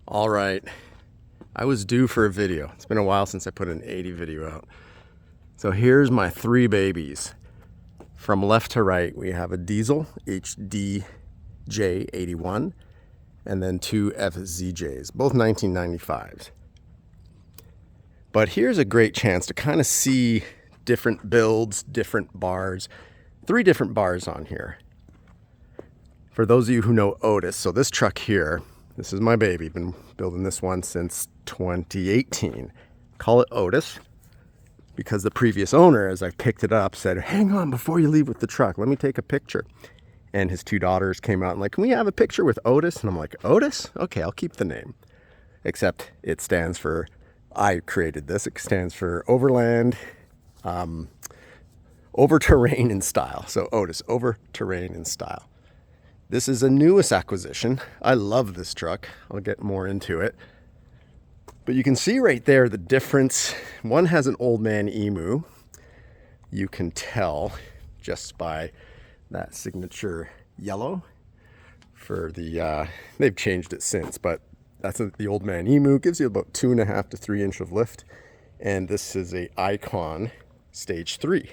All right, I was due for a video. It's been a while since I put an 80 video out. So here's my three babies. From left to right, we have a diesel HDJ81 and then two FZJs, both 1995s. But here's a great chance to kind of see different builds, different bars, three different bars on here. For those of you who know Otis, so this truck here, this is my baby. Been building this one since 2018. Call it Otis because the previous owner, as I picked it up, said, hang on before you leave with the truck. Let me take a picture. And his two daughters came out and like, can we have a picture with Otis? And I'm like, Otis? Okay, I'll keep the name. Except it stands for, I created this. It stands for Overland, Over Terrain in Style. So Otis, Over Terrain in Style. This is a newest acquisition. I love this truck. I'll get more into it. But you can see right there the difference. One has an old man emu. You can tell just by that signature yellow for the, they've changed it since, but that's the old man emu. Gives you about 2.5 to 3 inch of lift. And this is a Icon Stage 3.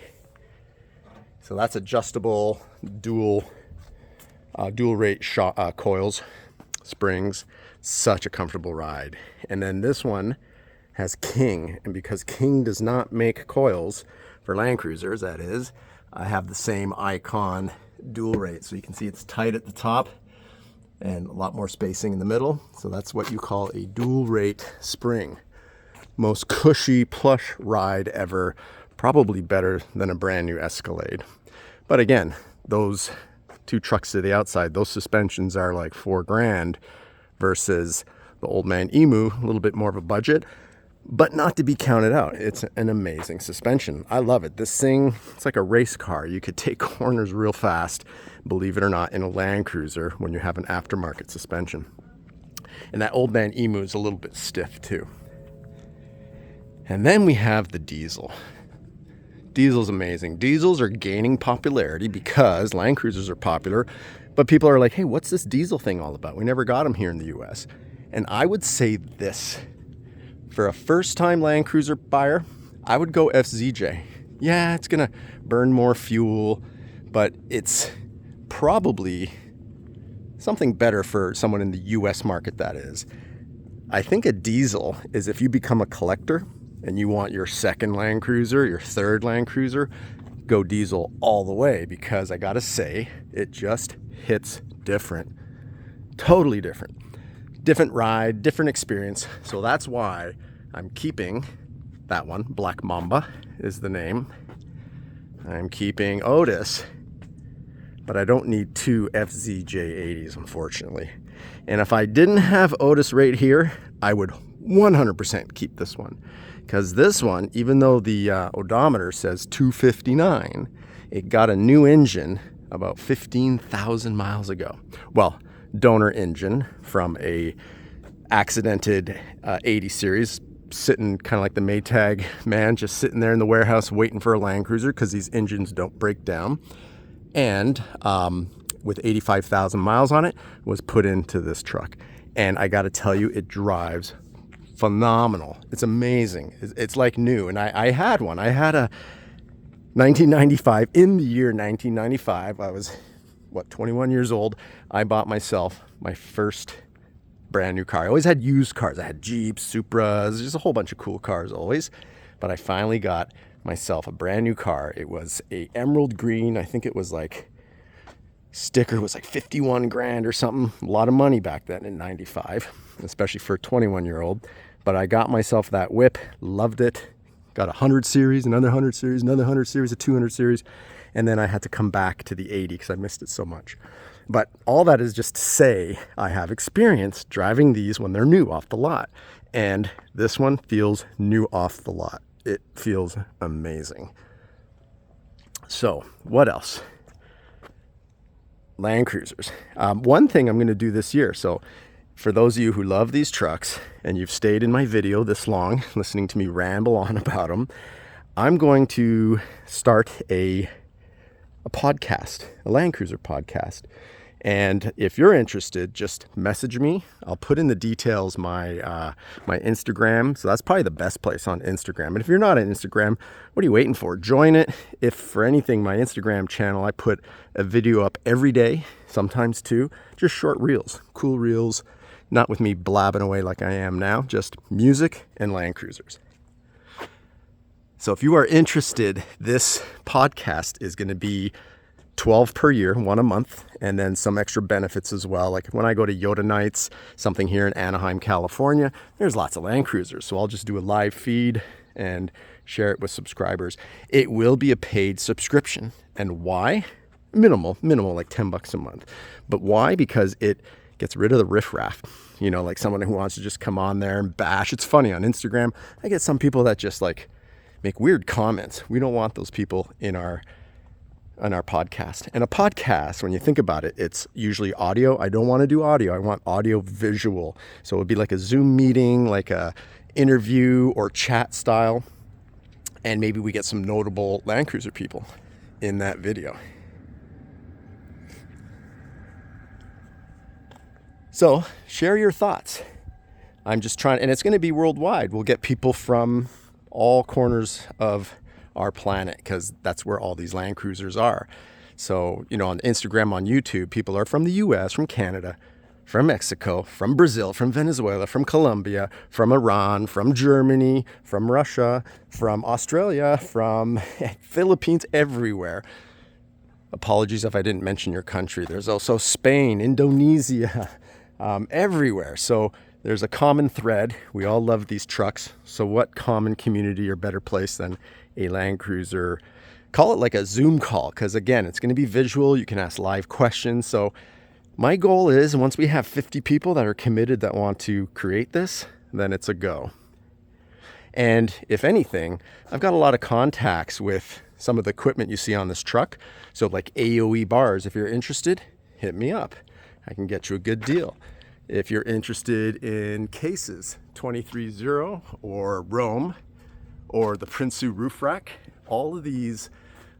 So that's adjustable, dual rate coils, springs, such a comfortable ride. And then this one has King, and because King does not make coils for Land Cruisers, that is, I have the same Icon dual rate. So you can see it's tight at the top and a lot more spacing in the middle. So that's what you call a dual rate spring. Most cushy, plush ride ever, probably better than a brand new Escalade. But again, those two trucks to the outside, those suspensions are like $4,000 versus the old man emu, a little bit more of a budget, but not to be counted out. It's an amazing suspension. I love it. This thing, it's like a race car. You could take corners real fast, believe it or not, in a Land Cruiser when you have an aftermarket suspension. And that old man emu is a little bit stiff too. And then we have the diesel. Diesel's amazing. Diesels are gaining popularity because Land Cruisers are popular, but people are like, hey, what's this diesel thing all about? We never got them here in the US. And I would say this, for a first-time Land Cruiser buyer, I would go FZJ. Yeah, it's gonna burn more fuel, but it's probably something better for someone in the US market, that is. I think a diesel is if you become a collector and you want your second Land Cruiser, your third Land Cruiser, go diesel all the way, because I gotta say, it just hits different. Totally different. Different ride, different experience. So that's why I'm keeping that one. Black Mamba is the name. I'm keeping Otis, but I don't need two FZJ80s, unfortunately. And if I didn't have Otis right here, I would 100% keep this one. Because this one, even though the odometer says 259, it got a new engine about 15,000 miles ago. Well, donor engine from a accidented 80 series, sitting kind of like the Maytag man, just sitting there in the warehouse waiting for a Land Cruiser because these engines don't break down. And with 85,000 miles on it, was put into this truck. And I got to tell you, it drives phenomenal. It's amazing. It's like new. And I had one. I had a 1995. In the year 1995, I was, 21 years old. I bought myself my first brand new car. I always had used cars. I had Jeeps, Supras, just a whole bunch of cool cars always. But I finally got myself a brand new car. It was a emerald green. I think it was like, sticker was like 51 grand or something. A lot of money back then in 95, especially for a 21-year-old. But I got myself that whip, loved it. Got a 100 series, another 100 series, another 100 series, a 200 series. And then I had to come back to the 80 because I missed it so much. But all that is just to say I have experience driving these when they're new off the lot. And this one feels new off the lot. It feels amazing. So what else? Land Cruisers. One thing I'm going to do this year. So for those of you who love these trucks and you've stayed in my video this long, listening to me ramble on about them, I'm going to start a podcast, a Land Cruiser podcast. And if you're interested, just message me. I'll put in the details my my Instagram. So that's probably the best place, on Instagram. And if you're not on Instagram, what are you waiting for? Join it. If for anything, my Instagram channel, I put a video up every day, sometimes two, just short reels, cool reels, not with me blabbing away like I am now, just music and Land Cruisers. So if you are interested, this podcast is going to be 12 per year, one a month, and then some extra benefits as well. Like when I go to Yoda Nights, something here in Anaheim, California, there's lots of Land Cruisers. So I'll just do a live feed and share it with subscribers. It will be a paid subscription. And why? Minimal, like $10 a month. But why? Because it gets rid of the riffraff. You know, like someone who wants to just come on there and bash. It's funny on Instagram, I get some people that just like make weird comments. We don't want those people in our podcast. And a podcast, when you think about it, it's usually audio. I don't want to do audio. I want audio visual. So it would be like a Zoom meeting, like a interview or chat style. And maybe we get some notable Land Cruiser people in that video. So share your thoughts. I'm just trying, and it's going to be worldwide. We'll get people from all corners of our planet, because that's where all these Land Cruisers are. So, you know, on Instagram, on YouTube, people are from the US, from Canada, from Mexico, from Brazil, from Venezuela, from Colombia, from Iran, from Germany, from Russia, from Australia, from Philippines, everywhere. Apologies if I didn't mention your country. There's also Spain, Indonesia, everywhere. So there's a common thread. We all love these trucks. So what common community or better place than a Land Cruiser? Call it like a Zoom call, because again, it's going to be visual. You can ask live questions. So my goal is, once we have 50 people that are committed that want to create this, then it's a go. And if anything, I've got a lot of contacts with some of the equipment you see on this truck. So like AOE bars, if you're interested, hit me up. I can get you a good deal. If you're interested in cases, 23.0 or Rome or the Prinsu Roof Rack, all of these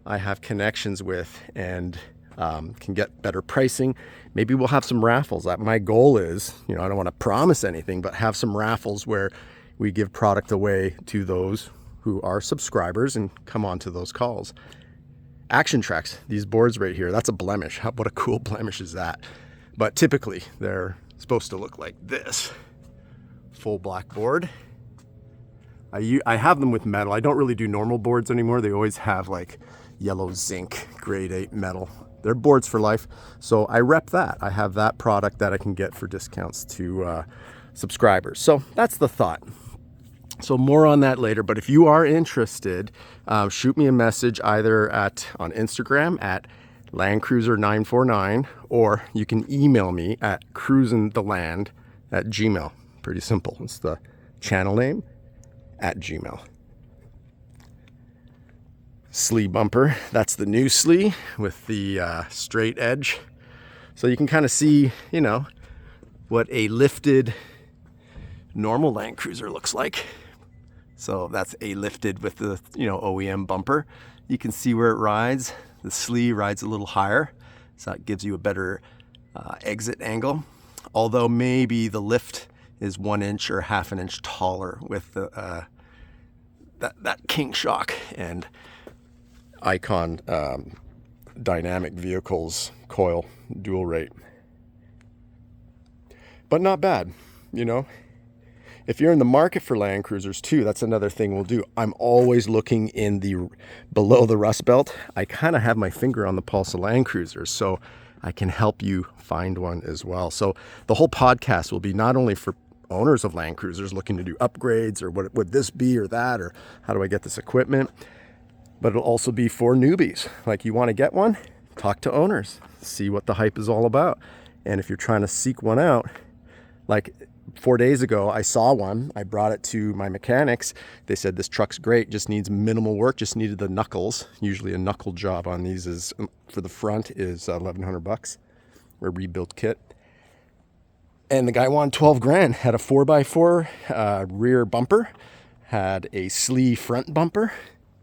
I have connections with and can get better pricing. Maybe we'll have some raffles. My goal is, you know, I don't want to promise anything, but have some raffles where we give product away to those who are subscribers and come on to those calls. Action tracks, these boards right here, that's a blemish. What a cool blemish is that? But typically they're supposed to look like this. Full black board. I have them with metal. I don't really do normal boards anymore. They always have like yellow zinc, grade 8 metal. They're boards for life. So I rep that. I have that product that I can get for discounts to subscribers. So that's the thought. So more on that later. But if you are interested, shoot me a message either on Instagram at landcruiser949, or you can email me at cruisingtheland@gmail. Pretty simple. It's the channel name @gmail. Slee bumper. That's the new Slee with the straight edge. So you can kind of see, you know, what a lifted normal Land Cruiser looks like. So that's a lifted with the, you know, OEM bumper. You can see where it rides. The Slee rides a little higher, so that gives you a better exit angle. Although maybe the lift is 1 inch or half an inch taller with the that King shock and Icon dynamic vehicles coil dual rate. But not bad, you know. If you're in the market for Land Cruisers too, that's another thing we'll do. I'm always looking in the below the rust belt. I kind of have my finger on the pulse of Land Cruisers, so I can help you find one as well. So the whole podcast will be not only for owners of Land Cruisers looking to do upgrades, or what would this be or that, or how do I get this equipment, but it'll also be for newbies. Like, you want to get one, talk to owners, see what the hype is all about. And if you're trying to seek one out, like 4 days ago, I saw one. I brought it to my mechanics. They said, this truck's great, just needs minimal work, just needed the knuckles. Usually a knuckle job on these is, for the front, is $1,100, or a rebuild kit. And the guy wanted 12 grand, had a 4x4 rear bumper, had a Slee front bumper,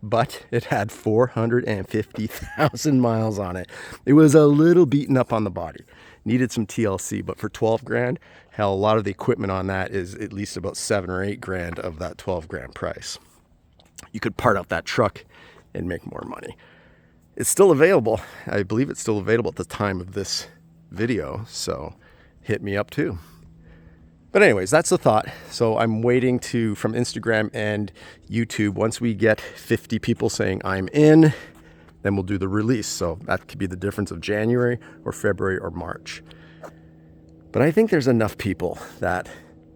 but it had 450,000 miles on it. It was a little beaten up on the body. needed some TLC, but for 12 grand, hell, a lot of the equipment on that is at least about 7 or 8 grand of that 12 grand price. You could part out that truck and make more money. It's still available. I believe it's still available at the time of this video, so hit me up too. But anyways, that's the thought. So I'm waiting from Instagram and YouTube, once we get 50 people saying I'm in, then we'll do the release. So that could be the difference of January or February or March. But I think there's enough people that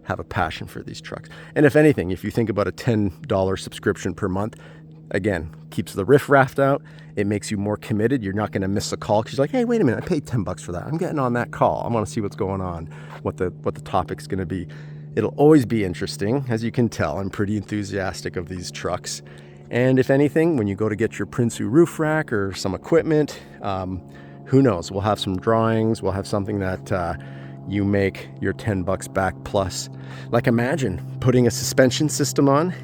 have a passion for these trucks. And if anything, if you think about a $10 subscription per month, again, keeps the riff raff out. It makes you more committed. You're not going to miss a call because you're like, hey, wait a minute, I paid $10 for that. I'm getting on that call. I want to see what's going on, what the topic's going to be. It'll always be interesting. As you can tell, I'm pretty enthusiastic of these trucks. And if anything, when you go to get your Prinsu Roof Rack or some equipment, who knows? We'll have some drawings. We'll have something that you make your $10 back plus. Like imagine putting a suspension system on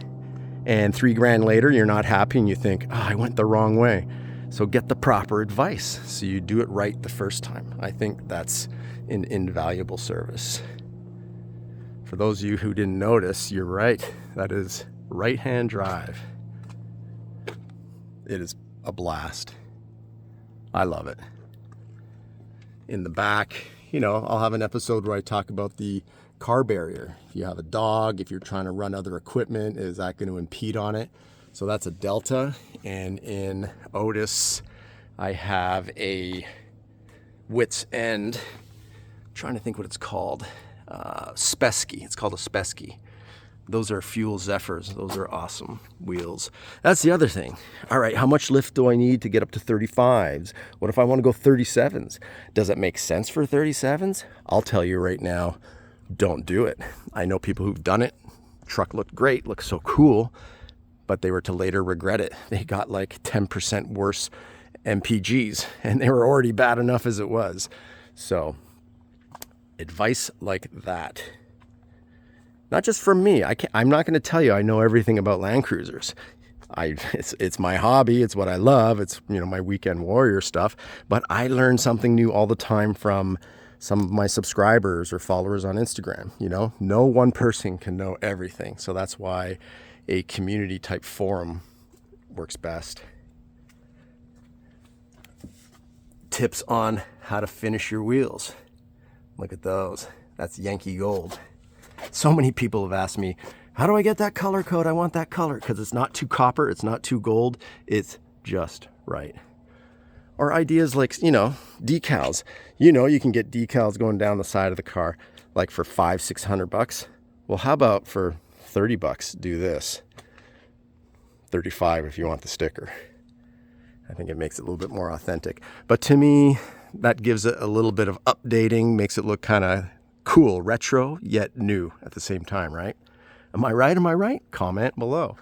and 3 grand later, you're not happy and you think, oh, I went the wrong way. So get the proper advice so you do it right the first time. I think that's an invaluable service. For those of you who didn't notice, you're right. That is right-hand drive. It is a blast. I love it. In the back, I'll have an episode where I talk about the car barrier. If you have a dog, if you're trying to run other equipment, is that going to impede on it? So that's a Delta. And in Otis, I have a Wits End. I'm trying to think what it's called. Spesky. It's called a Spesky. Those are Fuel Zephyrs. Those are awesome wheels. That's the other thing. All right, how much lift do I need to get up to 35s? What if I want to go 37s? Does it make sense for 37s? I'll tell you right now, don't do it. I know people who've done it. Truck looked great, looked so cool, but they were to later regret it. They got like 10% worse MPGs, and they were already bad enough as it was. So, advice like that. Not just from me. I'm not going to tell you I know everything about Land Cruisers. It's my hobby. It's what I love. It's my weekend warrior stuff. But I learn something new all the time from some of my subscribers or followers on Instagram. No one person can know everything. So that's why a community type forum works best. Tips on how to finish your wheels. Look at those. That's Yankee Gold. So many people have asked me, how do I get that color code? I want that color, because it's not too copper, it's not too gold, it's just right. Or ideas like, decals. You can get decals going down the side of the car, like for $500-600. Well, how about for $30 do this? 35 if you want the sticker. I think it makes it a little bit more authentic. But to me, that gives it a little bit of updating, makes it look kind of cool, retro, yet new at the same time, right? Am I right? Am I right? Comment below.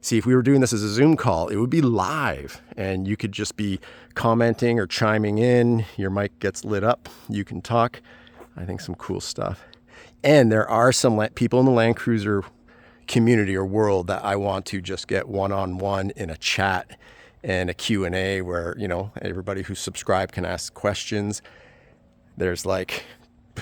See, if we were doing this as a Zoom call, it would be live and you could just be commenting or chiming in. Your mic gets lit up. You can talk. I think some cool stuff. And there are some people in the Land Cruiser community or world that I want to just get one-on-one in a chat and a Q&A where, everybody who's subscribed can ask questions. There's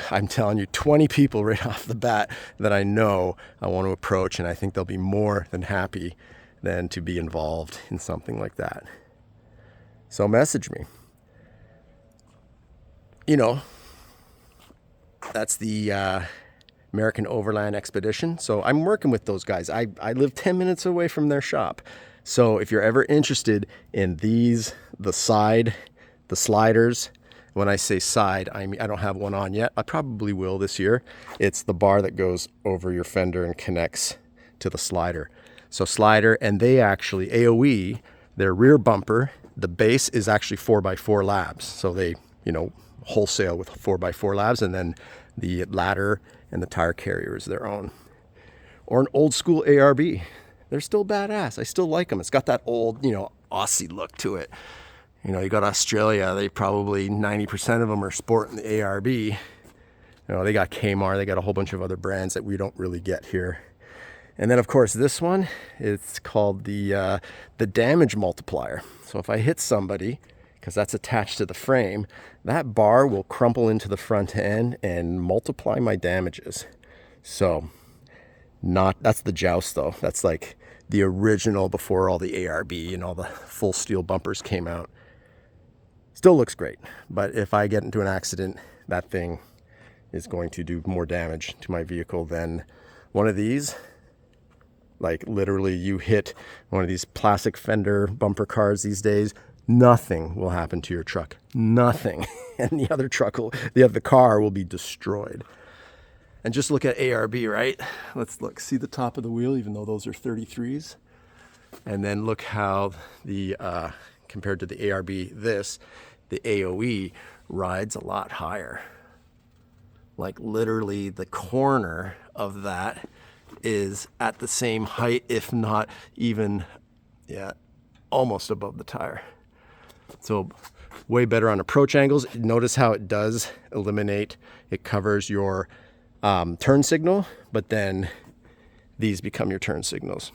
I'm telling you, 20 people right off the bat that I know I want to approach, and I think they'll be more than happy than to be involved in something like that. So message me. That's the American Overland Expedition. So I'm working with those guys. I live 10 minutes away from their shop. So if you're ever interested in the sliders, when I say side, I mean, I don't have one on yet. I probably will this year. It's the bar that goes over your fender and connects to the slider. So slider, and they actually, AOE, their rear bumper, the base is actually 4x4 labs. So they, wholesale with 4x4 labs, and then the ladder and the tire carrier is their own. Or an old school ARB. They're still badass. I still like them. It's got that old, Aussie look to it. You got Australia, they probably 90% of them are sporting the ARB. They got Kmart, they got a whole bunch of other brands that we don't really get here. And then of course this one, it's called the damage multiplier. So if I hit somebody, because that's attached to the frame, that bar will crumple into the front end and multiply my damages. So that's the Joust though. That's like the original before all the ARB and all the full steel bumpers came out. Still looks great, but if I get into an accident, that thing is going to do more damage to my vehicle than one of these. Like literally you hit one of these plastic fender bumper cars these days, nothing will happen to your truck. Nothing. And the car will be destroyed. And just look at ARB, right? Let's look, see the top of the wheel, even though those are 33s. And then look how the, compared to the ARB, the AOE rides a lot higher. Like literally the corner of that is at the same height, if not even, almost above the tire. So way better on approach angles. Notice how it does eliminate, it covers your turn signal, but then these become your turn signals.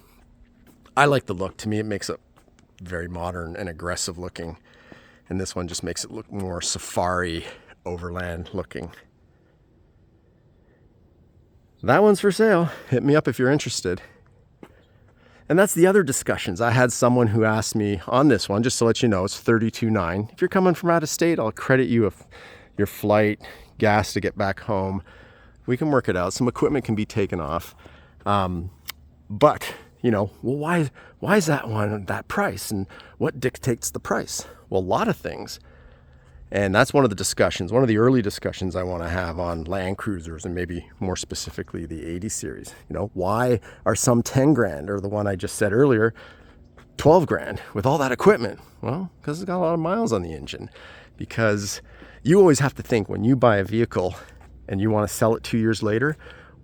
I like the look. To me, it makes it very modern and aggressive looking. And this one just makes it look more safari overland looking. That one's for sale. Hit me up if you're interested. And that's the other discussions. I had someone who asked me on this one, just to let you know, it's $32,900. If you're coming from out of state, I'll credit you your flight, gas to get back home. We can work it out. Some equipment can be taken off. But, why is that one that price? And what dictates the price? Well, a lot of things. And that's one of the discussions, one of the early discussions I want to have on Land Cruisers, and maybe more specifically the 80 series. Why are some 10 grand, or the one I just said earlier, 12 grand with all that equipment? Well, because it's got a lot of miles on the engine. Because you always have to think, when you buy a vehicle and you want to sell it 2 years later,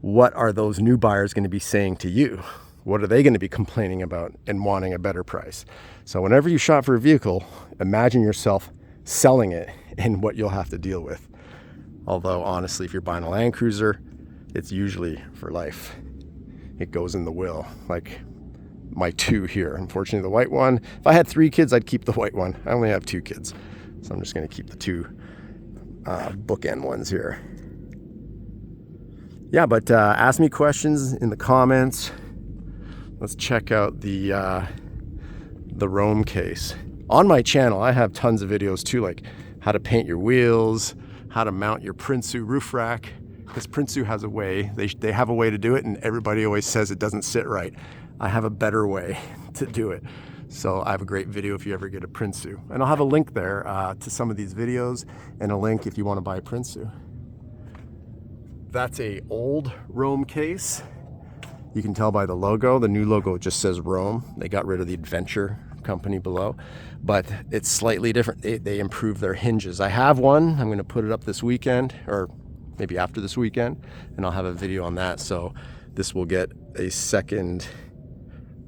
what are those new buyers going to be saying to you? What are they going to be complaining about and wanting a better price? So whenever you shop for a vehicle, imagine yourself selling it and what you'll have to deal with. Although honestly, if you're buying a Land Cruiser, it's usually for life. It goes in the will, like my 2 here. Unfortunately, the white one, if I had 3 kids, I'd keep the white one. I only have 2 kids, so I'm just going to keep the 2 bookend ones here. Yeah, but ask me questions in the comments. Let's check out the Rome case. On my channel, I have tons of videos too, like how to paint your wheels, how to mount your Prinsu Roof Rack, because Prinsu has a way, they have a way to do it, and everybody always says it doesn't sit right. I have a better way to do it. So I have a great video if you ever get a Prinsu. And I'll have a link there to some of these videos, and a link if you want to buy a Prinsu. That's a old Rome case. You can tell by the logo. The new logo just says Rome. They got rid of the Adventure company below, but it's slightly different. They improved their hinges. I have one. I'm going to put it up this weekend, or maybe after this weekend, and I'll have a video on that. So this will get a second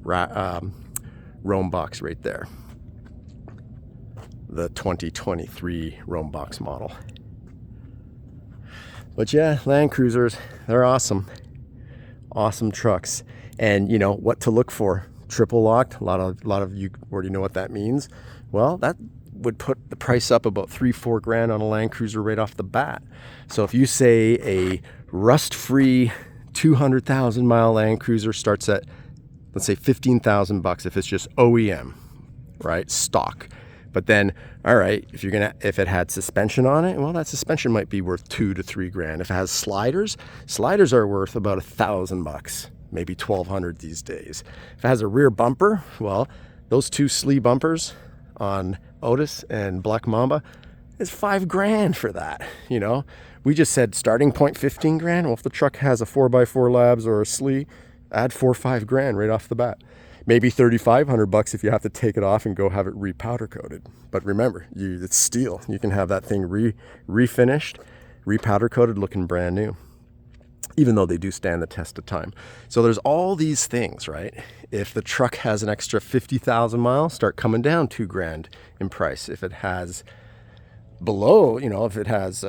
Rome box right there. The 2023 Rome box model. But yeah, Land Cruisers, they're awesome. Awesome trucks. And you know what to look for. Triple locked. A lot of you already know what that means. Well, that would put the price up about 3-4 grand on a Land Cruiser right off the bat. So if you say a rust-free 200,000 mile Land Cruiser starts at, let's say, 15,000 bucks if it's just OEM, right? Stock. But then, all right, if it had suspension on it, well, that suspension might be worth 2 to 3 grand. If it has sliders are worth about 1,000 bucks, maybe 1,200 these days. If it has a rear bumper, well, those 2 Slee bumpers on Otis and Black Mamba is 5 grand for that. You know, we just said starting point 15 grand. Well, if the truck has a 4x4 Labs or a Slee, add 4 or 5 grand right off the bat. Maybe 3,500 bucks if you have to take it off and go have it repowder coated. But remember, it's steel. You can have that thing refinished, repowder coated, looking brand new, even though they do stand the test of time. So there's all these things, right? If the truck has an extra 50,000 miles, start coming down 2 grand in price. If it has below, you know, if it has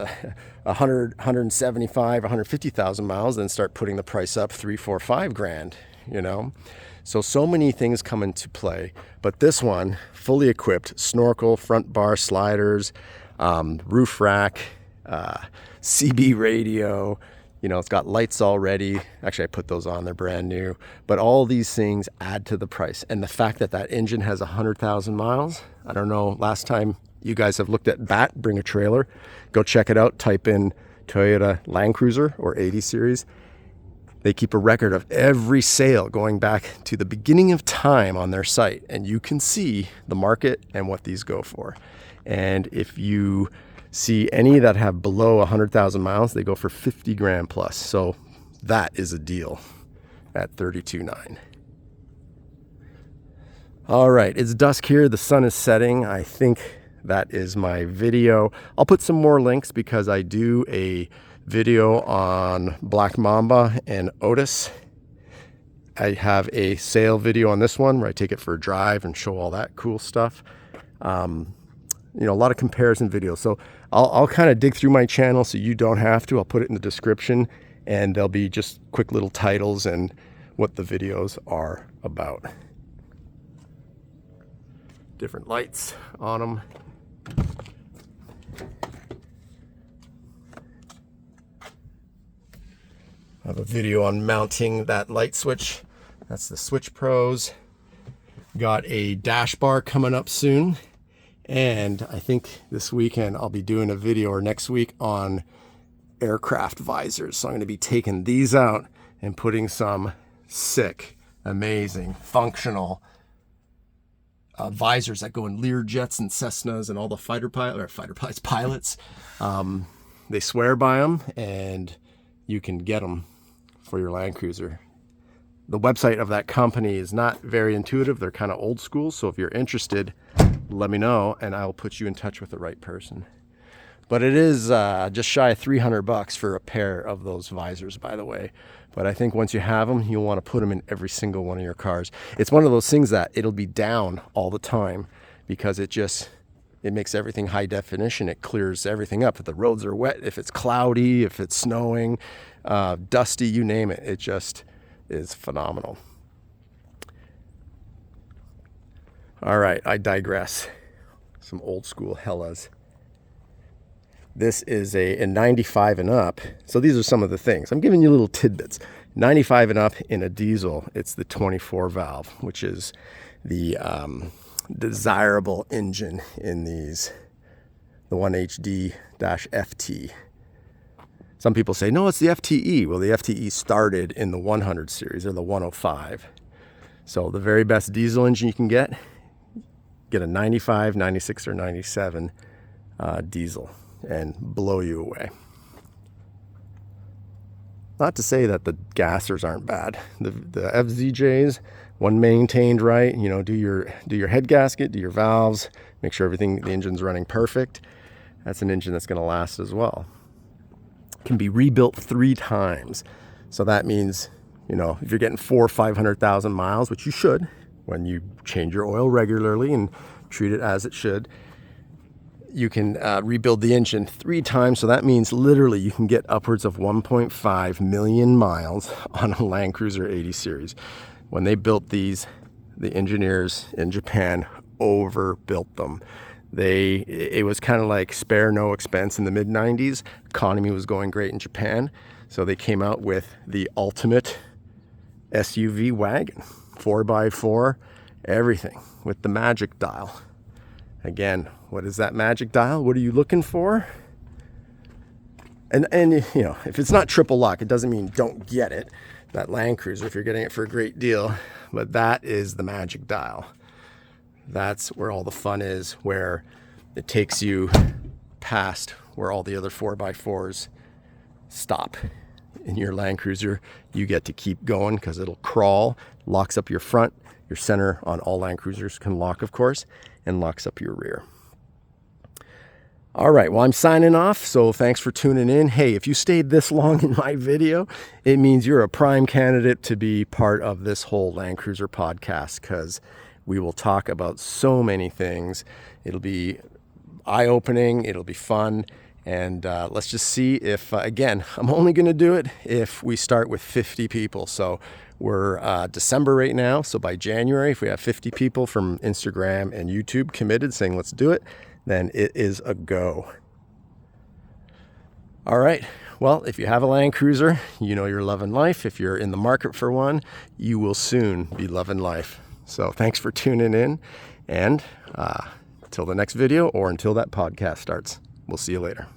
100, 175, 150,000 miles, then start putting the price up 3, 4, 5 grand. you know? So many things come into play, but this one, fully equipped, snorkel, front bar sliders, roof rack, CB radio, you know, it's got lights already. Actually, I put those on, they're brand new, but all these things add to the price. And the fact that that engine has 100,000 miles, I don't know, last time you guys have looked at BAT, Bring a Trailer, go check it out, type in Toyota Land Cruiser or 80 series. They keep a record of every sale going back to the beginning of time on their site, and you can see the market and what these go for. And if you see any that have below 100,000 miles, they go for 50 grand plus. So that is a deal at $32,900. All right, it's dusk here. The sun is setting. I think that is my video. I'll put some more links because I do a video on Black Mamba and Otis. I have a sale video on this one where I take it for a drive and show all that cool stuff. You know, a lot of comparison videos. So I'll kind of dig through my channel so you don't have to. I'll put it in the description, and there'll be just quick little titles and what the videos are about. Different lights on them. I have a video on mounting that light switch. That's the Switch Pros. Got a dash bar coming up soon. And I think this weekend I'll be doing a video, or next week, on aircraft visors. So I'm going to be taking these out and putting some sick, amazing, functional visors that go in Learjets and Cessnas and all the fighter pilots. They swear by them, and you can get them for your Land Cruiser. The website of that company is not very intuitive. They're kind of old school. So if you're interested, let me know and I'll put you in touch with the right person. But it is just shy of $300 for a pair of those visors, by the way. But I think once you have them, you'll want to put them in every single one of your cars. It's one of those things that it'll be down all the time because it makes everything high definition. It clears everything up. If the roads are wet, if it's cloudy, if it's snowing, dusty, you name it. It just is phenomenal. All right, I digress. Some old school Hellas. This is a 95 and up. So these are some of the things. I'm giving you little tidbits. 95 and up in a diesel, it's the 24 valve, which is the desirable engine in these, the 1HD-FT. Some people say, no, it's the FTE. Well, the FTE started in the 100 series or the 105. So the very best diesel engine you can get a 95, 96, or 97 diesel and blow you away. Not to say that the gassers aren't bad. The FZJs, when maintained right, you know, do your head gasket, do your valves, make sure the engine's running perfect. That's an engine that's going to last as well. Can be rebuilt 3 times. So that means, you know, if you're getting 400,000 or 500,000 miles, which you should when you change your oil regularly and treat it as it should, you can rebuild the engine 3 times. So that means literally you can get upwards of 1.5 million miles on a Land Cruiser 80 series. When they built these, the engineers in Japan overbuilt them. It was kind of like spare no expense in the mid-90s. Economy was going great in Japan. So they came out with the ultimate SUV wagon, 4x4, everything with the magic dial. Again, what is that magic dial? What are you looking for? And you know, if it's not triple lock, it doesn't mean don't get it. That Land Cruiser, if you're getting it for a great deal, but that is the magic dial. That's where all the fun is, where it takes you past where all the other 4x4s stop. In your Land Cruiser, you get to keep going because it'll crawl, locks up your front, your center on all Land Cruisers can lock, of course, and locks up your rear. All right, well, I'm signing off, so thanks for tuning in. Hey, if you stayed this long in my video, it means you're a prime candidate to be part of this whole Land Cruiser podcast, because we will talk about so many things. It'll be eye-opening, it'll be fun, And let's just see if, again, I'm only going to do it if we start with 50 people. So we're December right now. So by January, if we have 50 people from Instagram and YouTube committed saying, let's do it, then it is a go. All right. Well, if you have a Land Cruiser, you know you're loving life. If you're in the market for one, you will soon be loving life. So thanks for tuning in. And until the next video or until that podcast starts, we'll see you later.